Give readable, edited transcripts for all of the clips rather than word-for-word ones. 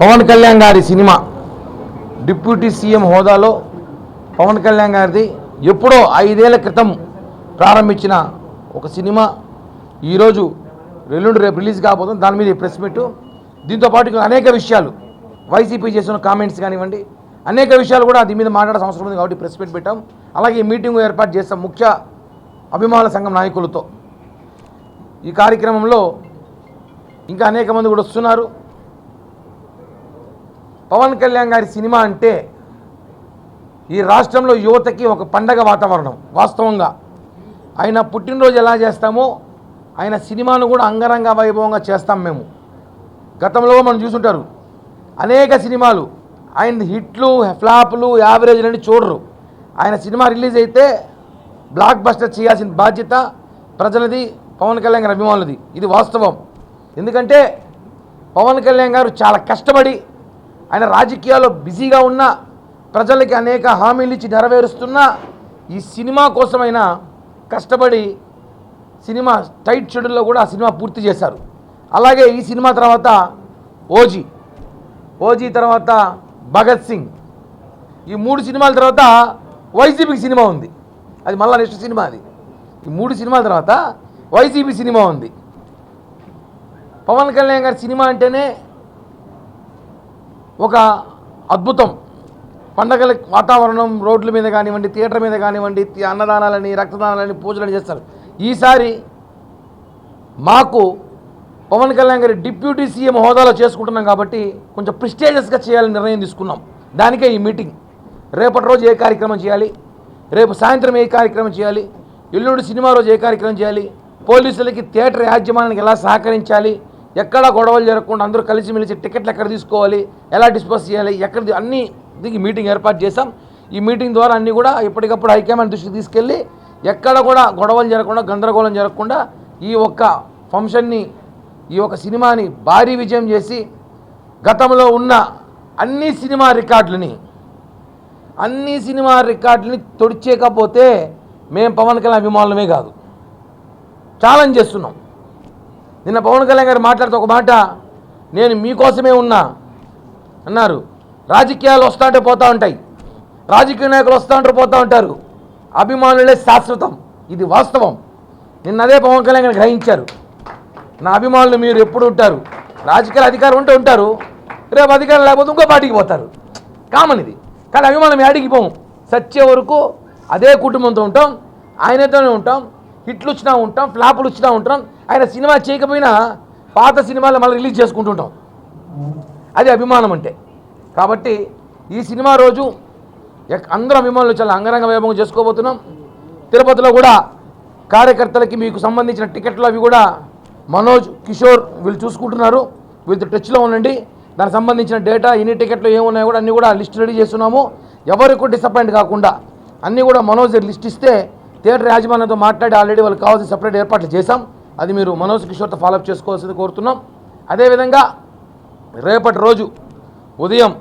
పవన్ కళ్యాణ్ గారి cinema deputy CM హోదాలో పవన్ కళ్యాణ్ గారిది ఎప్పుడో 5 ఏళ్ల క్రితం ప్రారంభించిన ఒక సినిమా ఈరోజు రేపు రిలీజ్ కాబోతుంది. దాని మీద ప్రెస్ మీట్. దీంతో పాటు అనేక విషయాలు వైసీపీ చేసిన కామెంట్స్ కానివ్వండి, అనేక విషయాలు కూడా దీని మీద మాట్లాడాల్సిన అవసరం ఉంది కాబట్టి ప్రెస్ మీట్ పెట్టాం. అలాగే ఈ మీటింగ్ ఏర్పాటు చేస్తాం ముఖ్య అభిమానుల సంఘం నాయకులతో. ఈ కార్యక్రమంలో ఇంకా అనేక మంది కూడా వస్తున్నారు. పవన్ కళ్యాణ్ గారి సినిమా అంటే ఈ రాష్ట్రంలో యువతకి ఒక పండగ వాతావరణం. వాస్తవంగా ఆయన పుట్టినరోజు ఎలా చేస్తామో ఆయన సినిమాను కూడా అంగరంగ వైభవంగా చేస్తాం మేము. గతంలో మనం చూసుంటారు అనేక సినిమాలు ఆయన హిట్లు, ఫ్లాపులు, యావరేజ్లని చూడరు. ఆయన సినిమా రిలీజ్ అయితే బ్లాక్ బస్టర్ చేయాల్సిన బాధ్యత ప్రజలది, పవన్ కళ్యాణ్ గారి అభిమానులది. ఇది వాస్తవం. ఎందుకంటే పవన్ కళ్యాణ్ గారు చాలా కష్టపడి ఆయన రాజకీయాల్లో బిజీగా ఉన్న ప్రజలకి అనేక హామీలు ఇచ్చి నెరవేరుస్తున్న ఈ సినిమా కోసమైనా కష్టపడి సినిమా టైట్ షెడ్యూల్లో కూడా ఆ సినిమా పూర్తి చేశారు. అలాగే ఈ సినిమా తర్వాత ఓజీ తర్వాత భగత్ సింగ్, ఈ 3 సినిమాల తర్వాత వైసీపీకి సినిమా ఉంది. అది మళ్ళీ నెక్స్ట్ సినిమా. అది ఈ 3 సినిమాల తర్వాత వైసీపీ సినిమా ఉంది. పవన్ కళ్యాణ్ గారి సినిమా అంటేనే ఒక అద్భుతం. పండగల వాతావరణం, రోడ్ల మీద కానివ్వండి, థియేటర్ మీద కానివ్వండి, అన్నదానాలని, రక్తదానాలని, పూజలని చేస్తారు. ఈసారి మాకు పవన్ కళ్యాణ్ గారి డిప్యూటీ సీఎం హోదాలో చేసుకుంటున్నాం కాబట్టి కొంచెం ప్రిస్టేజియస్గా చేయాలని నిర్ణయం తీసుకున్నాం. దానికే ఈ మీటింగ్. రేపటి రోజు ఏ కార్యక్రమం చేయాలి, రేపు సాయంత్రం ఏ కార్యక్రమం చేయాలి, ఎల్లుండి సినిమా రోజు ఏ కార్యక్రమం చేయాలి, పోలీసులకి థియేటర్ యాజమాన్యానికి ఎలా సహకరించాలి, ఎక్కడ గొడవలు జరగకుండా అందరూ కలిసిమెలిసి టికెట్లు ఎక్కడ తీసుకోవాలి, ఎలా డిస్పోజ్ చేయాలి, ఎక్కడ అన్నీ దీనికి మీటింగ్ ఏర్పాటు చేశాం. ఈ మీటింగ్ ద్వారా అన్నీ కూడా ఎప్పటికప్పుడు హైకమాండ్ దృష్టికి తీసుకెళ్ళి ఎక్కడ కూడా గొడవలు జరగకుండా, గందరగోళం జరగకుండా ఈ ఒక్క ఫంక్షన్ని, ఈ ఒక సినిమాని భారీ విజయం చేసి గతంలో ఉన్న అన్ని సినిమా రికార్డులని తొడిచేయకపోతే మేము పవన్ కళ్యాణ్ అభిమానులమే కాదు, ఛాలెంజ్ చేస్తున్నాం. నిన్న పవన్ కళ్యాణ్ గారు మాట్లాడుతూ ఒక మాట, నేను మీకోసమే ఉన్నా అన్నారు. రాజకీయాలు వస్తూ పోతూ ఉంటాయి, రాజకీయ నాయకులు వస్తూ పోతూ ఉంటారు, అభిమానులే శాశ్వతం. ఇది వాస్తవం. నిన్న అదే పవన్ కళ్యాణ్ గారు గ్రహించారు. నా అభిమానులు మీరు ఎప్పుడు ఉంటారు, రాజకీయ అధికారం ఉంటే ఉంటారు, రేపు అధికారం లేకపోతే ఇంకో పార్టీకి పోతారు. కామన్ ఇది. కానీ అభిమానం యాడికి పోం, సచ్చే వరకు అదే కుటుంబంతో ఉంటాం, ఆయనతోనే ఉంటాం. హిట్లు వచ్చినా ఉంటాం, ఫ్లాపులు వచ్చినా ఉంటాం. ఆయన సినిమా చేయకపోయినా పాత సినిమాలు మళ్ళీ రిలీజ్ చేసుకుంటుంటాం. అది అభిమానం అంటే. కాబట్టి ఈ సినిమా రోజు అందరూ అభిమానులు చాలా అంగరంగ వైభవంగా చేసుకోబోతున్నాం. తిరుపతిలో కూడా కార్యకర్తలకి మీకు సంబంధించిన టికెట్లు అవి కూడా మనోజ్, కిషోర్ వీళ్ళు చూసుకుంటున్నారు. వీళ్ళతో టచ్లో ఉండండి. దానికి సంబంధించిన డేటా, ఎన్ని టికెట్లు ఏమున్నాయో కూడా అన్నీ కూడా లిస్ట్ రెడీ చేస్తున్నాము. ఎవరికి డిసప్పాయింట్ కాకుండా అన్నీ కూడా మనోజ్ లిస్ట్ ఇస్తే థియేటర్ యాజమాన్యంతో మాట్లాడి ఆల్రెడీ వాళ్ళకి కావాల్సిన సపరేట్ ఏర్పాట్లు చేశాం. అది మీరు మనోజ్, కిషోర్తో ఫాలోఅప్ చేసుకోవాల్సింది కోరుతున్నాం. అదేవిధంగా రేపటి రోజు ఉదయం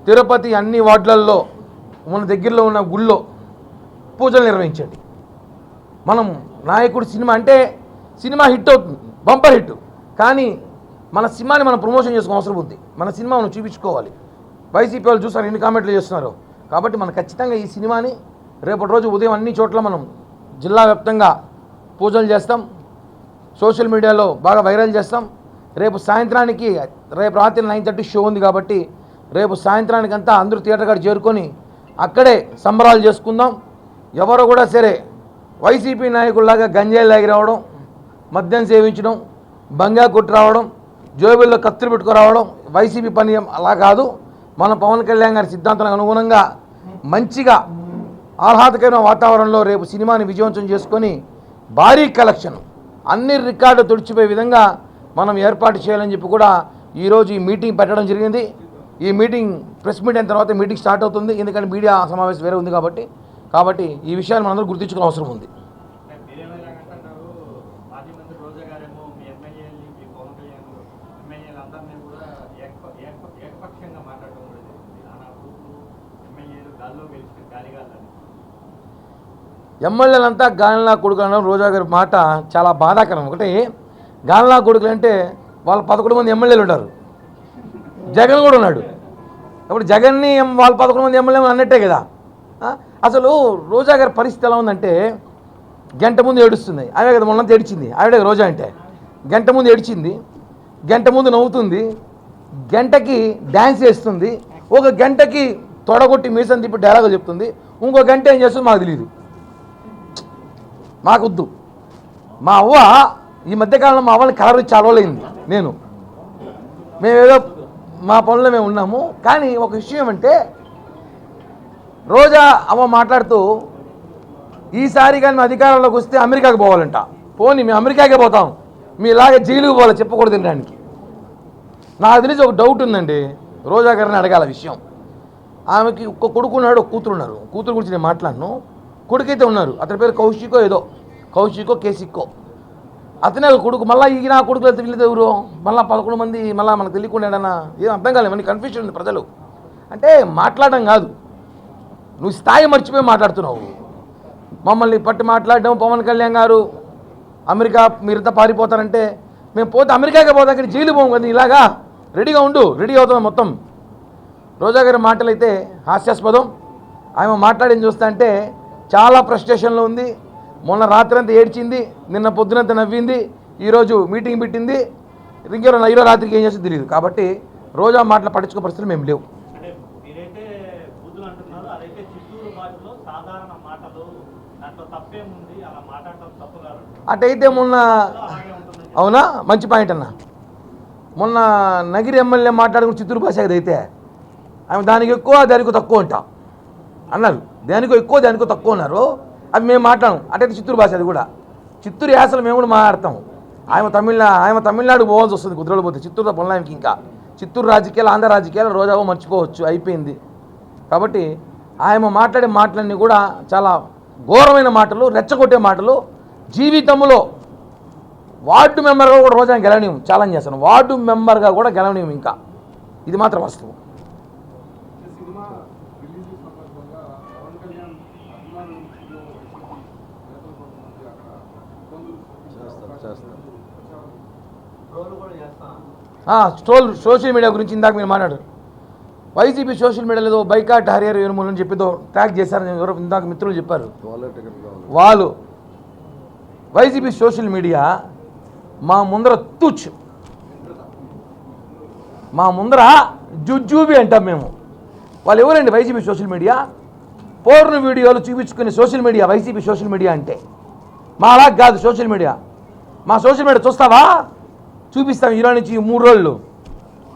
తిరుపతి అన్ని వార్డులలో మన దగ్గరలో ఉన్న గుళ్ళో పూజలు నిర్వహించండి. మనం నాయకుడు సినిమా అంటే సినిమా హిట్ అవుతుంది, బంపర్ హిట్. కానీ మన సినిమాని మనం ప్రమోషన్ చేసుకోవడం అవసరం ఉంది. మన సినిమా మనం చూపించుకోవాలి. వైసీపీ వాళ్ళు చూస్తారు ఎన్ని కామెంట్లు చేస్తున్నారు. కాబట్టి మనం ఖచ్చితంగా ఈ సినిమాని రేపటి రోజు ఉదయం అన్ని చోట్ల మనం జిల్లా వ్యాప్తంగా పూజలు చేస్తాం, సోషల్ మీడియాలో బాగా వైరల్ చేస్తాం. రేపు సాయంత్రానికి, రేపు రాత్రి 9:30 షో ఉంది కాబట్టి రేపు సాయంత్రానికంతా అందరూ థియేటర్ కాడ చేరుకొని అక్కడే సంబరాలు చేసుకుందాం. ఎవరు కూడా సరే వైసీపీ నాయకుల్లాగా గంజాయిలు లాగి రావడం, మద్యం సేవించడం, బంగా కొట్టి రావడం, జోబుల్లో కత్తులు పెట్టుకురావడం వైసీపీ పని అలా కాదు. మన పవన్ కళ్యాణ్ గారి సిద్ధాంతాలకు అనుగుణంగా మంచిగా ఆహ్లాదకరమైన వాతావరణంలో రేపు సినిమాని విజయవంతం చేసుకొని భారీ కలెక్షన్, అన్ని రికార్డు తుడిచిపోయే విధంగా మనం ఏర్పాటు చేయాలని చెప్పి కూడా ఈరోజు ఈ మీటింగ్ పెట్టడం జరిగింది. ఈ మీటింగ్ ప్రెస్ మీట్ అయిన తర్వాత మీటింగ్ స్టార్ట్ అవుతుంది. ఎందుకంటే మీడియా సమావేశం వేరే ఉంది కాబట్టి ఈ విషయాన్ని మనందరూ గుర్తించుకునే అవసరం ఉంది. ఎమ్మెల్యేలంతా గాలినా కొడుకులు అనడం రోజా గారి మాట చాలా బాధాకరం. ఒకటి గాలినా కొడుకులు అంటే వాళ్ళు 11 మంది ఎమ్మెల్యేలు ఉంటారు. జగన్ కూడా ఉన్నాడు. ఇప్పుడు జగన్ని వాళ్ళు 11 మంది ఎమ్మెల్యేలు అన్నట్టే కదా. అసలు రోజా గారి పరిస్థితి ఎలా ఉందంటే గంట ముందు ఏడుస్తుంది. ఆమె కదా మొన్నంతా ఏడిచింది, ఆవిడే రోజా అంటే. గంట ముందు ఏడిచింది, గంట ముందు నవ్వుతుంది, గంటకి డ్యాన్స్ చేస్తుంది, ఒక గంటకి తొడగొట్టి మీసం తిప్పి డైలాగులు చెప్తుంది, ఇంకో గంట ఏం చేస్తుంది మాకు తెలియదు. మాకొద్దు. మా అవ్వ ఈ మధ్యకాలంలో మా అవ్వని కలర్ ఇచ్చి అలవలేంది. మేమేదో మా పనుల్లో మేము ఉన్నాము. కానీ ఒక విషయం ఏమంటే రోజా అమ్మ మాట్లాడుతూ ఈసారి కానీ మేము అధికారంలోకి వస్తే అమెరికాకి పోవాలంట. పోనీ మేము అమెరికాకే పోతాం, మీ ఇలాగే జైలుకి పోవాలి చెప్పకూడదు తినడానికి. నాకు తెలిసి ఒక డౌట్ ఉందండి, రోజా గారిని అడగాల విషయం. ఆమెకి ఒక కొడుకు ఉన్నాడు, ఒక కూతురు ఉన్నారు. కూతురు గురించి నేను మాట్లాడను, కొడుకైతే ఉన్నారు. అతని పేరు కౌశికో ఏదో, కౌశికో కేసిక్కో. అతనే కొడుకు. మళ్ళీ ఈ నా కొడుకులు అయితే వీళ్ళది ఎవరు మళ్ళీ 11 మంది మళ్ళీ మనకు తెలియకుండా ఏం అర్థం కాలేదు. మనకి కన్ఫ్యూషన్ ఉంది ప్రజలు. అంటే మాట్లాడడం కాదు, నువ్వు స్థాయి మర్చిపోయి మాట్లాడుతున్నావు. మమ్మల్ని పట్టి మాట్లాడడం, పవన్ కళ్యాణ్ గారు అమెరికా మీరంతా పారిపోతారంటే మేము పోతే అమెరికాకే పోతాం కానీ జైలు పోము కదా. ఇలాగా రెడీగా ఉండు, రెడీ అవుతాం మొత్తం. రోజా గారి మాటలు అయితే హాస్యాస్పదం. ఆమె మాట్లాడింది చూస్తా అంటే చాలా ఫ్రస్ట్రేషన్లో ఉంది. మొన్న రాత్రి అంతా ఏడ్చింది, నిన్న పొద్దునంతా నవ్వింది, ఈరోజు మీటింగ్ పెట్టింది. ఈరోజు రాత్రికి ఏం చేస్తుందో తెలియదు. కాబట్టి రోజా మాటలు పట్టించుకో పరిస్థితులు మేము లేవు. అటైతే మొన్న అవునా మంచి పాయింట్ అన్న. మొన్న నగిరి ఎమ్మెల్యే మాట్లాడుకుని చిత్తూరు భాష అయితే ఆమె దానికి ఎక్కువ దానికి తక్కువ అంట అన్నారు. దానికో ఎక్కువ దానికో తక్కువ అన్నారు. అవి మేము మాట్లాడము. అటైతే చిత్తూరు భాష, అది కూడా చిత్తూరు యాసలు మేము కూడా మాట్లాడతాం. ఆమె తమిళనాడు పోవాల్సి వస్తుంది కుదరలు పోతే. చిత్తూరుతో పొందడానికి ఇంకా చిత్తూరు రాజకీయాలు, ఆంధ్ర రాజకీయాలు రోజావో మర్చిపోవచ్చు, అయిపోయింది. కాబట్టి ఆమె మాట్లాడే మాటలన్నీ కూడా చాలా ఘోరమైన మాటలు, రెచ్చగొట్టే మాటలు. జీవితంలో వార్డు మెంబర్గా కూడా రోజా గెలవనీయం, ఛాలెంజ్ చేస్తాను. వార్డు మెంబర్గా కూడా గెలవనీయం ఇంకా. ఇది మాత్రం వాస్తవం. సోషల్ మీడియా గురించి ఇందాక మీరు మాట్లాడారు. వైసీపీ సోషల్ మీడియాలో ఏదో బైకాట్ హరియర్ వేణుమూలని అని చెప్పిదో ట్యాగ్ చేశారని ఎవరో ఇందాక మిత్రులు చెప్పారు. వాళ్ళు వైసీపీ సోషల్ మీడియా మా ముందర తూచ్, మా ముందర జుజ్జూబి అంటాం మేము. వాళ్ళు ఎవరండి వైసీపీ సోషల్ మీడియా? పోర్న వీడియోలు చూపించుకునే social media YCP social media అంటే. మా అలా కాదు సోషల్ మీడియా. మా సోషల్ మీడియా చూస్తావా? చూపిస్తాం. ఈరోజు నుంచి 3 రోజులు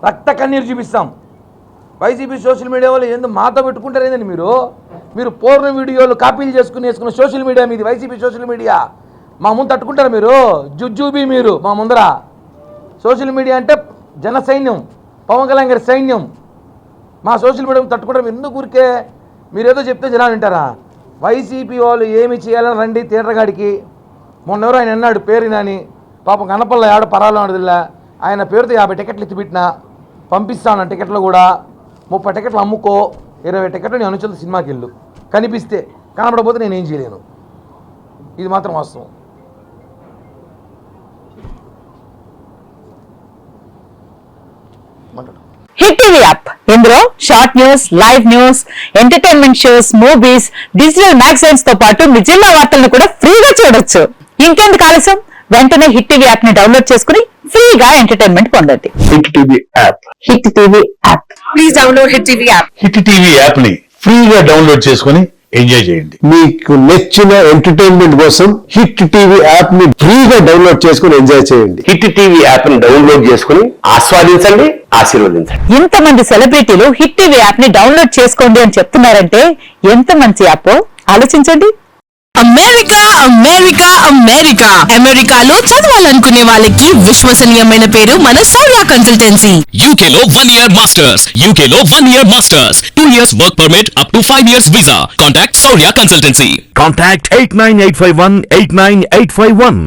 రక్త కన్నీరు చూపిస్తాం. వైసీపీ సోషల్ మీడియా వాళ్ళు ఎందుకు మాతో పెట్టుకుంటారు ఏంటండి మీరు పోర్న వీడియోలు కాపీలు వేసుకున్న సోషల్ మీడియా మీది, వైసీపీ సోషల్ మీడియా. మా ముందు తట్టుకుంటారు మీరు, జుజ్జూబీ మీరు మా ముందర. సోషల్ మీడియా అంటే జన సైన్యం, పవన్ కళ్యాణ్ గారి సైన్యం. మా సోషల్ మీడియా తట్టుకుంటారు. ఎందుకు ఊరికే మీరేదో చెప్తే జనాలు వింటారా? వైసీపీ వాళ్ళు ఏమి చేయాలని రండి థియేటర్గాడికి. మొన్న ఎవరు ఆయన అన్నాడు పేరు నాని, పాపం కనపల్ల ఆడ పరాలు ఆడదిల్లా. ఆయన పేరుతో 50 టికెట్లు ఎత్తిపెట్టినా పంపిస్తాను. టికెట్లు కూడా 30 టికెట్లు అమ్ముకో, 20 టికెట్లు నేను అనుచరులు సినిమాకి వెళ్ళు. కనిపిస్తే కనపడకపోతే నేనేం చేయలేను. ఇది మాత్రం వాస్తవం. హిట్ టీవీ యాప్, ఇందులో short news, live news, entertainment shows, movies, digital magazines తో పాటు మీ జిల్లా వార్తలను కూడా ఫ్రీగా చూడొచ్చు. ఇంకెందుకు ఆలస్యం, వెంటనే హిట్ టీవీ యాప్ ని డౌన్లోడ్ చేసుకుని ఫ్రీగా ఎంటర్టైన్మెంట్ పొందండి. Hit TV app, hit TV app, please download hit TV app. Hit TV app ని ఫ్రీగా డౌన్లోడ్ చేసుకుని ఎంజాయ్ చేయండి. మీకు నచ్చిన ఎంటర్టైన్మెంట్ కోసం హిట్ టీవీ యాప్ ని ఫ్రీగా డౌన్లోడ్ చేసుకుని ఎంజాయ్ చేయండి. హిట్ టీవీ యాప్ ని డౌన్లోడ్ చేసుకుని ఆస్వాదించండి, ఆశీర్వదించండి. ఇంతమంది సెలబ్రిటీలు హిట్ టీవీ యాప్ ని డౌన్లోడ్ చేసుకోండి అని చెప్తున్నారంటే ఎంత మంచి యాప్ ఆలోచించండి. అమెరికా అమెరికా అమెరికా అమెరికాలో చదవాలనుకునే వాళ్ళకి విశ్వసనీయమైన పేరు మన సౌర్య కన్సల్టెన్సీ. UK లో 1 year masters, UK లో 1 year masters, 2 years work permit up to 5 years visa. Contact Saurya Consultancy. Contact 89851 89851.